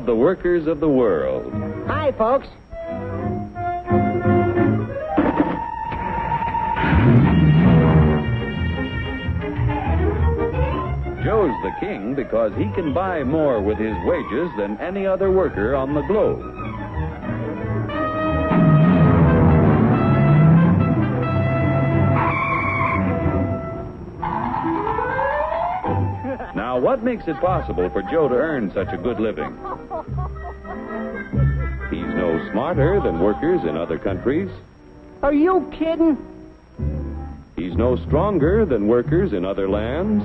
the workers of the world. Hi, folks. Joe's the king because he can buy more with his wages than any other worker on the globe. Now, what makes it possible for Joe to earn such a good living? He's no smarter than workers in other countries. Are you kidding? He's no stronger than workers in other lands.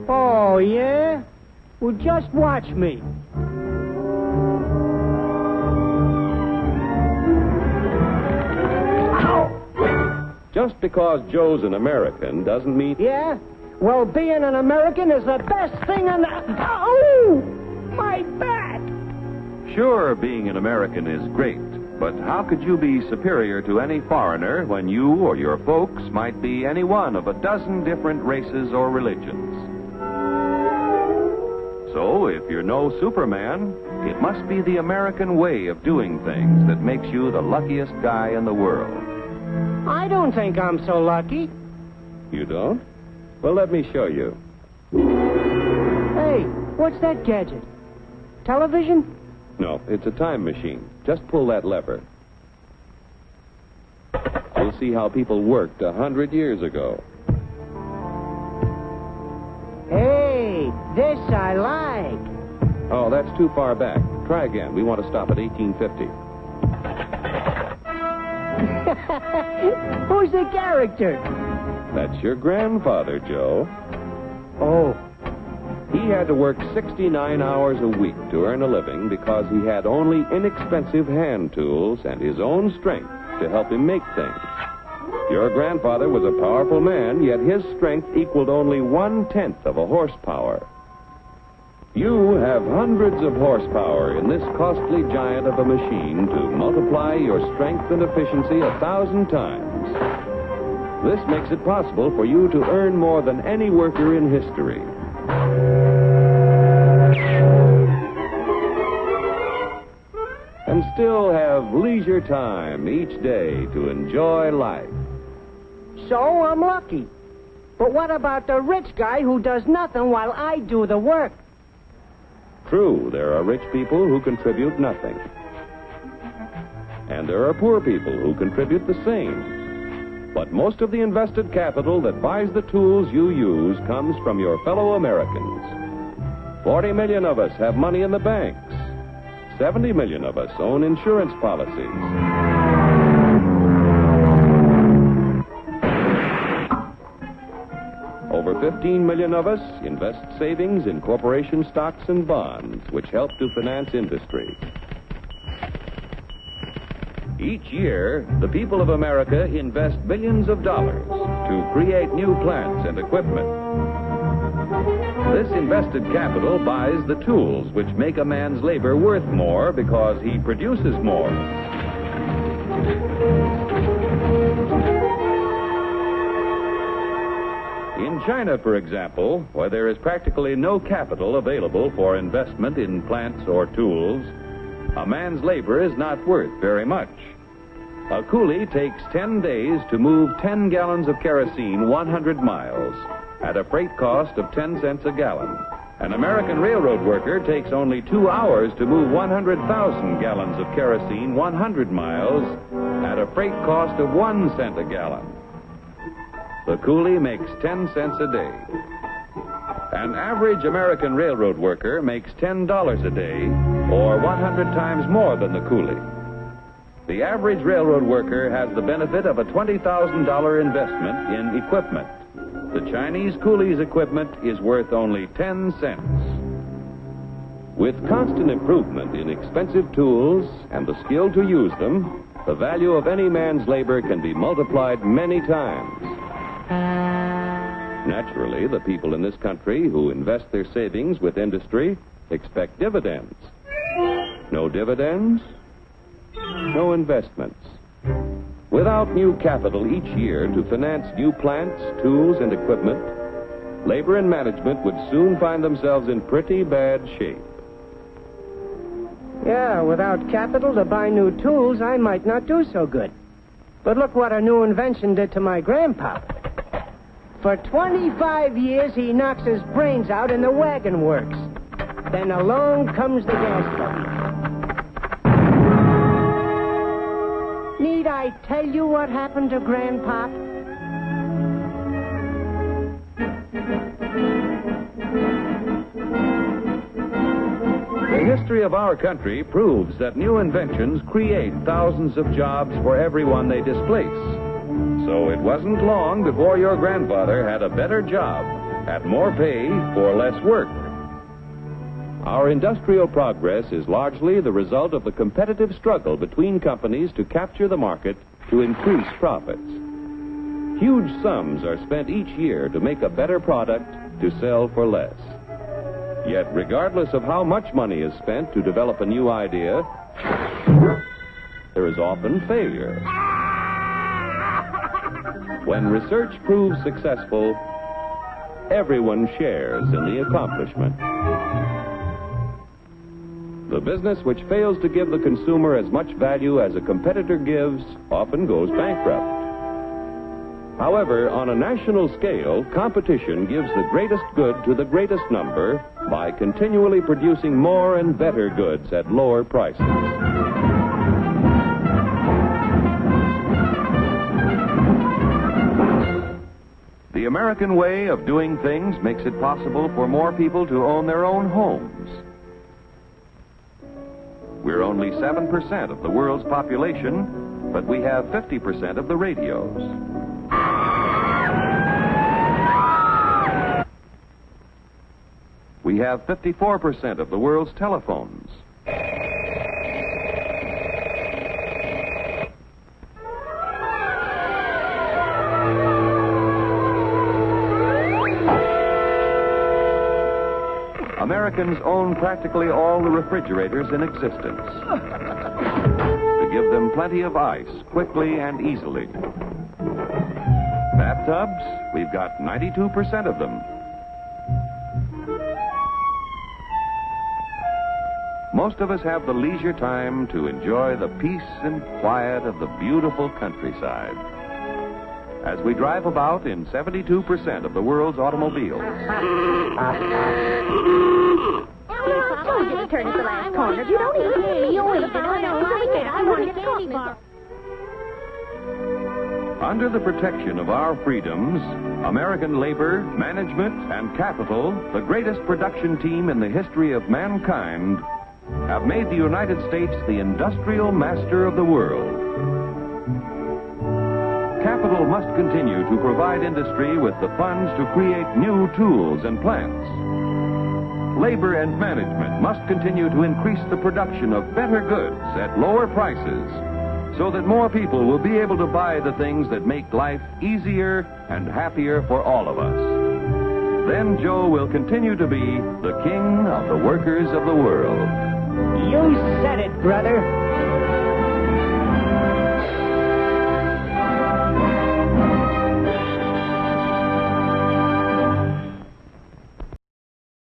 Oh, yeah? Well, just watch me. Ow! Just because Joe's an American doesn't mean... Yeah? Well, being an American is the best thing in the... Oh! My back! Sure, being an American is great, but how could you be superior to any foreigner when you or your folks might be any one of a dozen different races or religions? So, if you're no Superman, it must be the American way of doing things that makes you the luckiest guy in the world. I don't think I'm so lucky. You don't? Well, let me show you. Hey, what's that gadget? Television? No, it's a time machine. Just pull that lever. You'll see how people worked 100 years ago. Hey, this I like. Oh, that's too far back. Try again. We want to stop at 1850. Who's the character? That's your grandfather, Joe. Oh. He had to work 69 hours a week to earn a living because he had only inexpensive hand tools and his own strength to help him make things. Your grandfather was a powerful man, yet his strength equaled only 1/10 of a horsepower. You have hundreds of horsepower in this costly giant of a machine to multiply your strength and efficiency 1,000 times. This makes it possible for you to earn more than any worker in history. And still have leisure time each day to enjoy life. So I'm lucky. But what about the rich guy who does nothing while I do the work? True, there are rich people who contribute nothing. And there are poor people who contribute the same. But most of the invested capital that buys the tools you use comes from your fellow Americans. 40 million of us have money in the banks. 70 million of us own insurance policies. Over 15 million of us invest savings in corporation stocks and bonds, which help to finance industry. Each year, the people of America invest billions of dollars to create new plants and equipment. This invested capital buys the tools which make a man's labor worth more because he produces more. In China, for example, where there is practically no capital available for investment in plants or tools, a man's labor is not worth very much. A coolie takes 10 days to move 10 gallons of kerosene 100 miles at a freight cost of 10 cents a gallon. An American railroad worker takes only 2 hours to move 100,000 gallons of kerosene 100 miles at a freight cost of 1 cent a gallon. The coolie makes 10 cents a day. An average American railroad worker makes $10 a day, or 100 times more than the coolie. The average railroad worker has the benefit of a $20,000 investment in equipment. The Chinese coolie's equipment is worth only 10 cents. With constant improvement in expensive tools and the skill to use them, the value of any man's labor can be multiplied many times. Naturally, the people in this country who invest their savings with industry expect dividends. No dividends, no investments. Without new capital each year to finance new plants, tools, and equipment, labor and management would soon find themselves in pretty bad shape. Yeah, without capital to buy new tools, I might not do so good. But look what a new invention did to my grandpa. For 25 years, he knocks his brains out in the wagon works. Then along comes the gas button. Need I tell you what happened to Grandpop? The history of our country proves that new inventions create thousands of jobs for everyone they displace. So it wasn't long before your grandfather had a better job at more pay for less work. Our industrial progress is largely the result of the competitive struggle between companies to capture the market to increase profits. Huge sums are spent each year to make a better product to sell for less. Yet, regardless of how much money is spent to develop a new idea, there is often failure. When research proves successful, everyone shares in the accomplishment. The business which fails to give the consumer as much value as a competitor gives often goes bankrupt. However, on a national scale, competition gives the greatest good to the greatest number by continually producing more and better goods at lower prices. The American way of doing things makes it possible for more people to own their own homes. We're only 7% of the world's population, but we have 50% of the radios. We have 54% of the world's telephones. Americans own practically all the refrigerators in existence to give them plenty of ice quickly and easily. Bathtubs, we've got 92% of them. Most of us have the leisure time to enjoy the peace and quiet of the beautiful countryside as we drive about in 72% of the world's automobiles. Don't just turn at the last corner. You don't even see you eat it. I want to get candy bar. Under the protection of our freedoms, American labor, management, and capital, the greatest production team in the history of mankind, have made the United States the industrial master of the world. Capital must continue to provide industry with the funds to create new tools and plants. Labor and management must continue to increase the production of better goods at lower prices so that more people will be able to buy the things that make life easier and happier for all of us. Then Joe will continue to be the king of the workers of the world. You said it, brother.